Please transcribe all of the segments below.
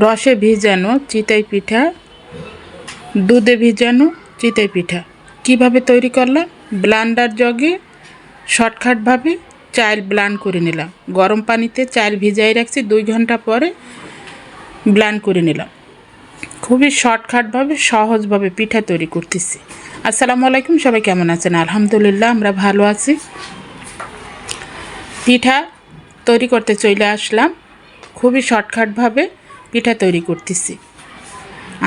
রসে ভিজানো চিতই পিঠা, দুধে ভিজানো চিতই পিঠা কিভাবে তৈরি করলাম। ব্লান্ডার জগে শর্টকাটভাবে চাল ব্লান্ড করে নিলাম। গরম পানিতে চাল ভিজাই রাখছি, 2 ঘন্টা পরে ব্লান্ড করে নিলাম। খুবই শর্টকাটভাবে সহজভাবে পিঠা তৈরি করতেছি। আসসালামু আলাইকুম, সবাই কেমন আছেন? আলহামদুলিল্লাহ আমরা ভালো আছি। পিঠা তৈরি করতে চলে আসলাম। খুবই শর্টকাটভাবে পিঠা তৈরি করতেছি।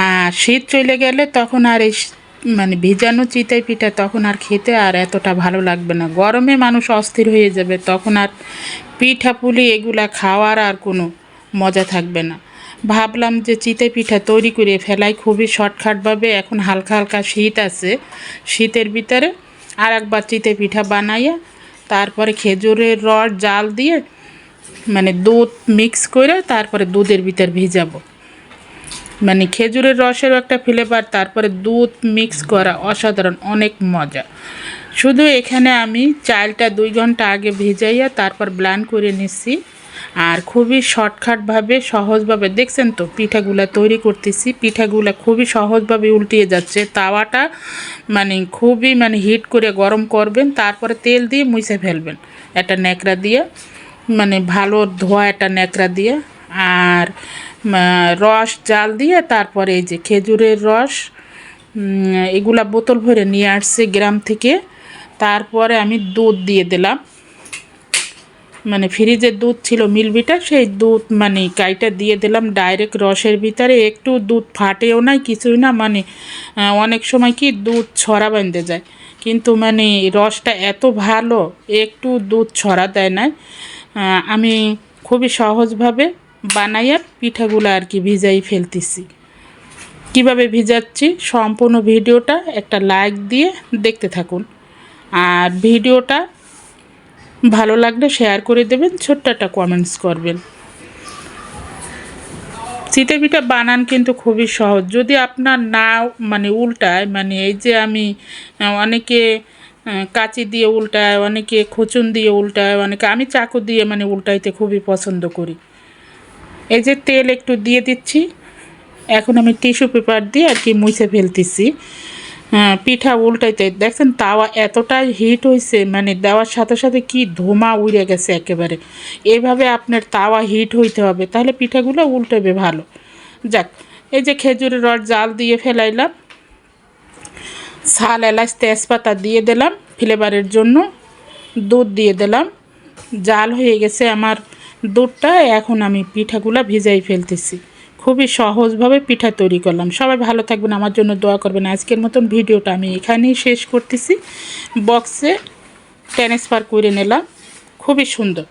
আর শীত চলে গেলে তখন আর এই ভিজানো চিতই পিঠা তখন আর খেতে আর এতটা ভালো লাগবে না। গরমে মানুষ অস্থির হয়ে যাবে, তখন আর পিঠা পুলি এগুলা খাওয়ার আর কোনো মজা থাকবে না। ভাবলাম যে চিতই পিঠা তৈরি করে ফেলাই খুবই শর্টকাটভাবে। এখন হালকা হালকা শীত আছে, শীতের ভিতরে আর একবার চিতই পিঠা বানাইয়া তারপরে খেজুরের রস জাল দিয়ে দুধ মিক্স করে তারপরে দুধের ভিতর ভিজাবো। খেজুরের রসেরও একটা ফ্লেভার, তারপরে দুধ মিক্স করা অসাধারণ, অনেক মজা। শুধু এখানে আমি চালটা 2 ঘন্টা আগে ভিজাইয়া তারপর ব্লান্ড করে নিচ্ছি। আর খুবই শর্টকাটভাবে সহজভাবে দেখছেন তো পিঠাগুলা তৈরি করতেছি। পিঠাগুলা খুবই সহজভাবে উল্টিয়ে যাচ্ছে। তাওয়াটা খুবই হিট করে গরম করবেন, তারপরে তেল দিয়ে মুছে ফেলবেন একটা ন্যাকড়া দিয়ে, ভালো ধোয়া একটা ন্যাকড়া দিয়ে। আর রস জাল দিয়ে তারপরে এই যে খেজুরের রস এগুলা বোতল ভরে নিয়ে আসছে গ্রাম থেকে। তারপরে আমি দুধ দিয়ে দিলাম, ফ্রিজের দুধ ছিল মিলবিটা, সেই দুধ কাইটা দিয়ে দিলাম ডাইরেক্ট রসের ভিতরে। একটু দুধ ফাটেও নাই, কিছুই না। অনেক সময় কি দুধ ছড়া বেঁধে যায়, কিন্তু রসটা এত ভালো, একটু দুধ ছড়া দেয় না। আমি খুবই সহজভাবে বানাইয়া পিঠাগুলো আর কি ভিজাই ফেলতেছি। কিভাবে ভিজাচ্ছি সম্পূর্ণ ভিডিওটা একটা লাইক দিয়ে দেখতে থাকুন। আর ভিডিওটা ভালো লাগলে শেয়ার করে দেবেন, ছোট্ট একটা কমেন্টস করবেন। চিতই পিঠা বানান কিন্তু খুবই সহজ, যদি আপনার না উল্টায়। এই যে আমি অনেকে কাঁচি দিয়ে উল্টায়, অনেকে খুচুন দিয়ে উল্টায়, আমি চাকু দিয়ে উল্টাইতে খুবই পছন্দ করি। এই যে তেল একটু দিয়ে দিচ্ছি, এখন আমি টিস্যু পেপার দিয়ে আর কি মুছে ফেলতেছি। পিঠা উল্টাইতে দেখছেন তাওয়া এতটাই হিট হয়েছে, দেওয়ার সাথে সাথে কি ধোঁয়া উড়ে গেছে একেবারে। এইভাবে আপনার তাওয়া হিট হইতে হবে, তাহলে পিঠাগুলো উল্টাবে ভালো। যাক, এই যে খেজুরের রস জাল দিয়ে ফেলাইলাম, শাল এলাচ তেজপাতা দিয়ে দিলাম ফ্লেভারের জন্য, দুধ দিয়ে দিলাম। জাল হয়ে গেছে আমার দুধটা, এখন আমি পিঠাগুলো ভিজাই ফেলতেছি। খুবই সহজভাবে পিঠা তৈরি করলাম। সবাই ভালো থাকবেন, আমার জন্য দোয়া করবেন। আজকের মতন ভিডিওটা আমি এখানেই শেষ করতেছি। বক্সে ট্রান্সফার করে নিলাম, খুবই সুন্দর।